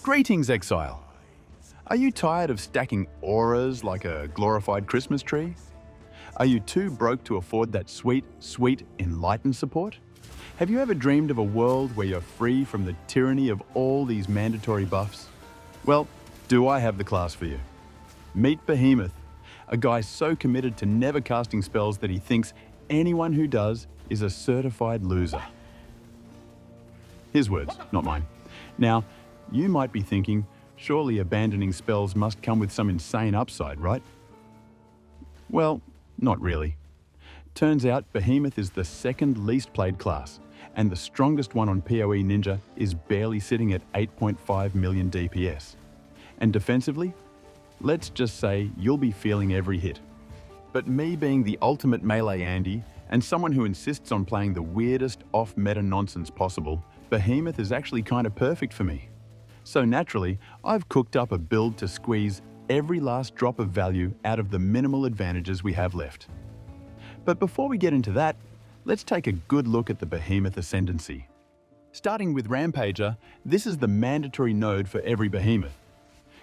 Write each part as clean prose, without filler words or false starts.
Greetings, Exile! Are you tired of stacking auras like a glorified Christmas tree? Are you too broke to afford that sweet, enlightened support? Have you ever dreamed of a world where you're free from the tyranny of all these mandatory buffs? Well, do I have the class for you? Meet Behemoth, a guy so committed to never casting spells that he thinks anyone who does is a certified loser. His words, not mine. Now, you might be thinking, surely abandoning spells must come with some insane upside, right? Well, not really. Turns out Behemoth is the second least played class, and the strongest one on POE Ninja is barely sitting at 8.5 million DPS. And defensively, let's just say you'll be feeling every hit. But me being the ultimate melee Andy, and someone who insists on playing the weirdest off-meta nonsense possible, Behemoth is actually kind of perfect for me. So naturally, I've cooked up a build to squeeze every last drop of value out of the minimal advantages we have left. But before we get into that, let's take a good look at the Behemoth Ascendancy. Starting with Rampager, this is the mandatory node for every Behemoth.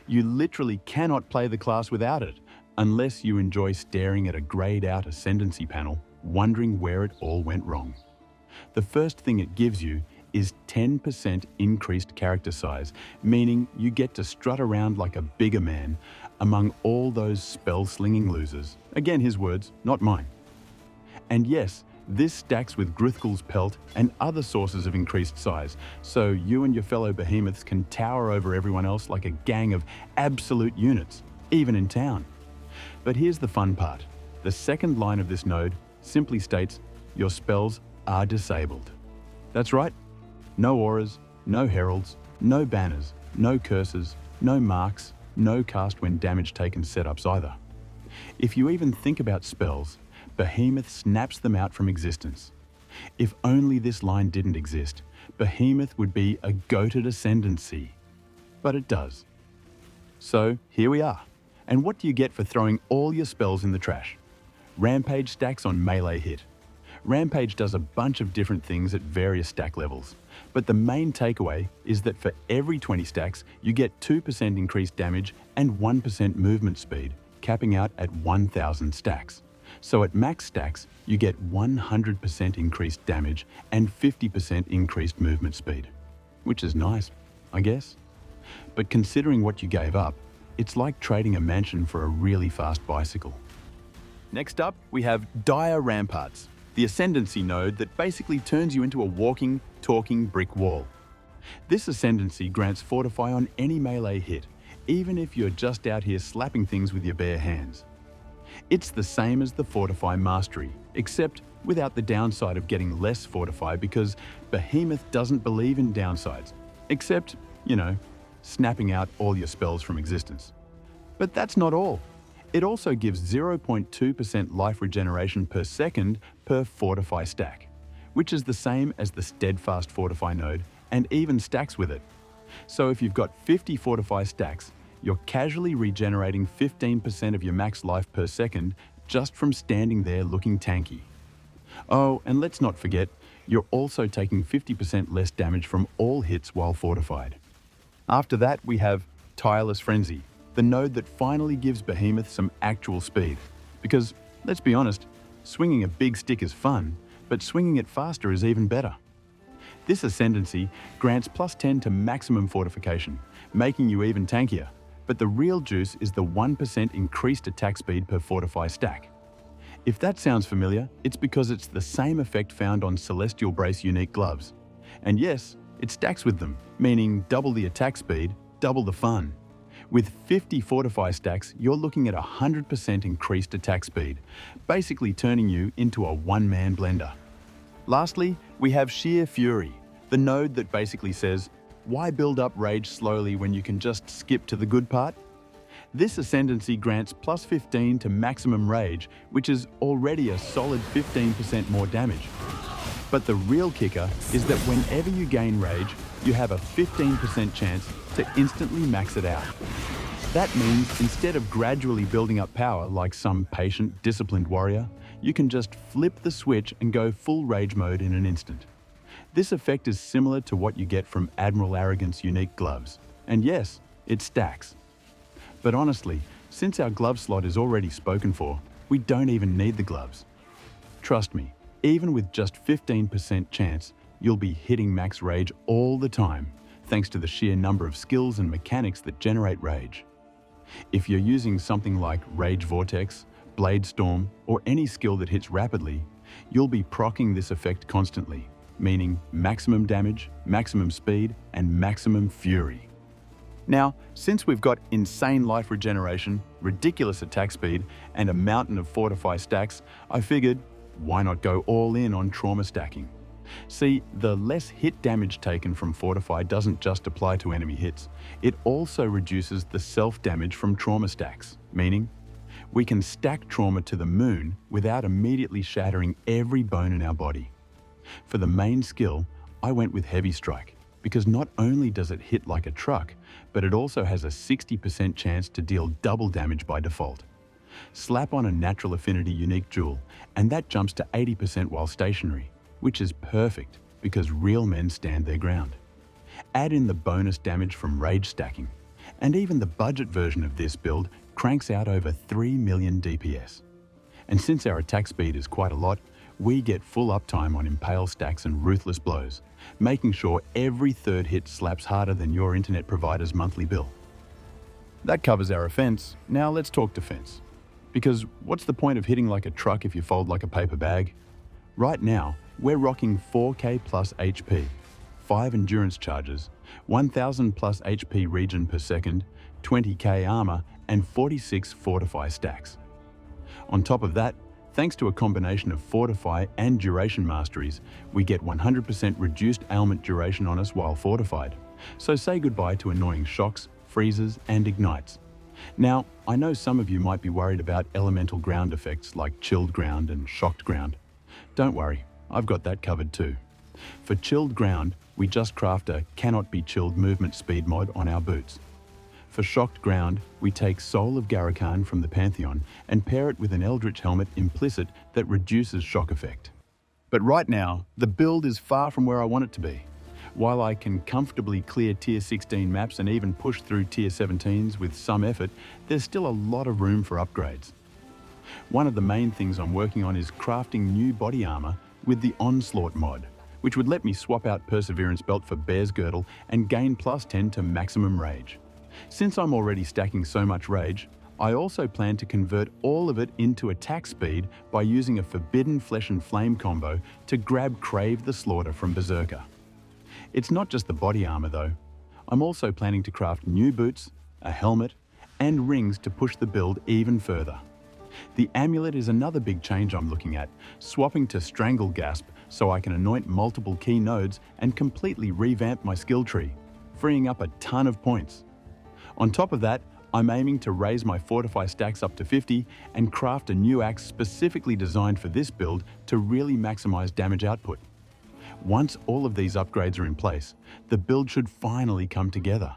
You literally cannot play the class without it, unless you enjoy staring at a grayed out Ascendancy panel, wondering where it all went wrong. The first thing it gives you is 10% increased character size, meaning you get to strut around like a bigger man among all those spell-slinging losers. Again, his words, not mine. And yes, this stacks with Gruthgal's pelt and other sources of increased size, so you and your fellow behemoths can tower over everyone else like a gang of absolute units, even in town. But here's the fun part. The second line of this node simply states, your spells are disabled. That's right. No auras, no heralds, no banners, no curses, no marks, no cast when damage taken setups either. If you even think about spells, Behemoth snaps them out from existence. If only this line didn't exist, Behemoth would be a goated ascendancy. But it does. So here we are. And what do you get for throwing all your spells in the trash? Rampage stacks on melee hit. Rampage does a bunch of different things at various stack levels, but the main takeaway is that for every 20 stacks, you get 2% increased damage and 1% movement speed, capping out at 1,000 stacks. So at max stacks, you get 100% increased damage and 50% increased movement speed, which is nice, I guess. But considering what you gave up, it's like trading a mansion for a really fast bicycle. Next up, we have Dire Ramparts, the Ascendancy node that basically turns you into a walking, talking brick wall. This Ascendancy grants Fortify on any melee hit, even if you're just out here slapping things with your bare hands. It's the same as the Fortify Mastery, except without the downside of getting less Fortify because Behemoth doesn't believe in downsides, except, snapping out all your spells from existence. But that's not all. It also gives 0.2% life regeneration per second per Fortify stack, which is the same as the Steadfast Fortify node and even stacks with it. So if you've got 50 Fortify stacks, you're casually regenerating 15% of your max life per second just from standing there looking tanky. Oh, and let's not forget, you're also taking 50% less damage from all hits while fortified. After that, we have Tireless Frenzy, the node that finally gives Behemoth some actual speed. Because, let's be honest, swinging a big stick is fun, but swinging it faster is even better. This Ascendancy grants +10 to maximum fortification, making you even tankier, but the real juice is the 1% increased attack speed per Fortify stack. If that sounds familiar, it's because it's the same effect found on Celestial Brace unique gloves. And yes, it stacks with them, meaning double the attack speed, double the fun. With 50 Fortify stacks, you're looking at 100% increased attack speed, basically turning you into a one-man blender. Lastly, we have Sheer Fury, the node that basically says, why build up rage slowly when you can just skip to the good part? This Ascendancy grants +15 to maximum rage, which is already a solid 15% more damage. But the real kicker is that whenever you gain rage, you have a 15% chance to instantly max it out. That means instead of gradually building up power like some patient, disciplined warrior, you can just flip the switch and go full rage mode in an instant. This effect is similar to what you get from Admiral Arrogant's unique gloves, And yes, it stacks. But honestly, since our glove slot is already spoken for, we don't even need the gloves. Trust me, even with just 15% chance, you'll be hitting max rage all the time, thanks to the sheer number of skills and mechanics that generate rage. If you're using something like Rage Vortex, Blade Storm, or any skill that hits rapidly, you'll be proccing this effect constantly, meaning maximum damage, maximum speed, and maximum fury. Now, since we've got insane life regeneration, ridiculous attack speed, and a mountain of Fortify stacks, I figured, why not go all in on trauma stacking? See, the less hit damage taken from Fortify doesn't just apply to enemy hits, it also reduces the self-damage from trauma stacks, meaning we can stack trauma to the moon without immediately shattering every bone in our body. For the main skill, I went with Heavy Strike, because not only does it hit like a truck, but it also has a 60% chance to deal double damage by default. Slap on a Natural Affinity unique jewel, and that jumps to 80% while stationary, which is perfect because real men stand their ground. Add in the bonus damage from rage stacking, and even the budget version of this build cranks out over 3 million DPS. And since our attack speed is quite a lot, we get full uptime on Impale stacks and Ruthless Blows, making sure every third hit slaps harder than your internet provider's monthly bill. That covers our offense. Now let's talk defense. Because what's the point of hitting like a truck if you fold like a paper bag? Right now, we're rocking 4k plus HP, 5 endurance charges, 1000 plus HP regen per second, 20k armor, and 46 Fortify stacks. On top of that, thanks to a combination of Fortify and Duration Masteries, we get 100% reduced ailment duration on us while fortified. So say goodbye to annoying shocks, freezes, and ignites. Now, I know some of you might be worried about elemental ground effects like chilled ground and shocked ground. Don't worry, I've got that covered too. For chilled ground, we just craft a cannot be chilled movement speed mod on our boots. For shocked ground, we take Soul of Garakan from the Pantheon and pair it with an Eldritch helmet implicit that reduces shock effect. But right now, the build is far from where I want it to be. While I can comfortably clear tier 16 maps and even push through tier 17s with some effort, there's still a lot of room for upgrades. One of the main things I'm working on is crafting new body armor with the Onslaught mod, which would let me swap out Perseverance Belt for Bear's Girdle and gain plus 10 to maximum rage. Since I'm already stacking so much rage, I also plan to convert all of it into attack speed by using a Forbidden Flesh and Flame combo to grab Crave the Slaughter from Berserker. It's not just the body armor though. I'm also planning to craft new boots, a helmet, and rings to push the build even further. The amulet is another big change I'm looking at, swapping to Strangle Gasp so I can anoint multiple key nodes and completely revamp my skill tree, freeing up a ton of points. On top of that, I'm aiming to raise my Fortify stacks up to 50 and craft a new axe specifically designed for this build to really maximize damage output. Once all of these upgrades are in place, the build should finally come together.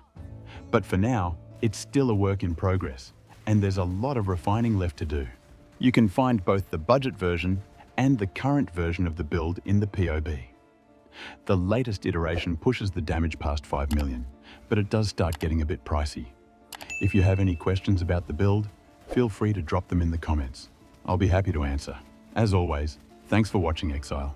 But for now, it's still a work in progress, and there's a lot of refining left to do. You can find both the budget version and the current version of the build in the POB. The latest iteration pushes the damage past 5 million, but it does start getting a bit pricey. If you have any questions about the build, feel free to drop them in the comments. I'll be happy to answer. As always, thanks for watching, Exile.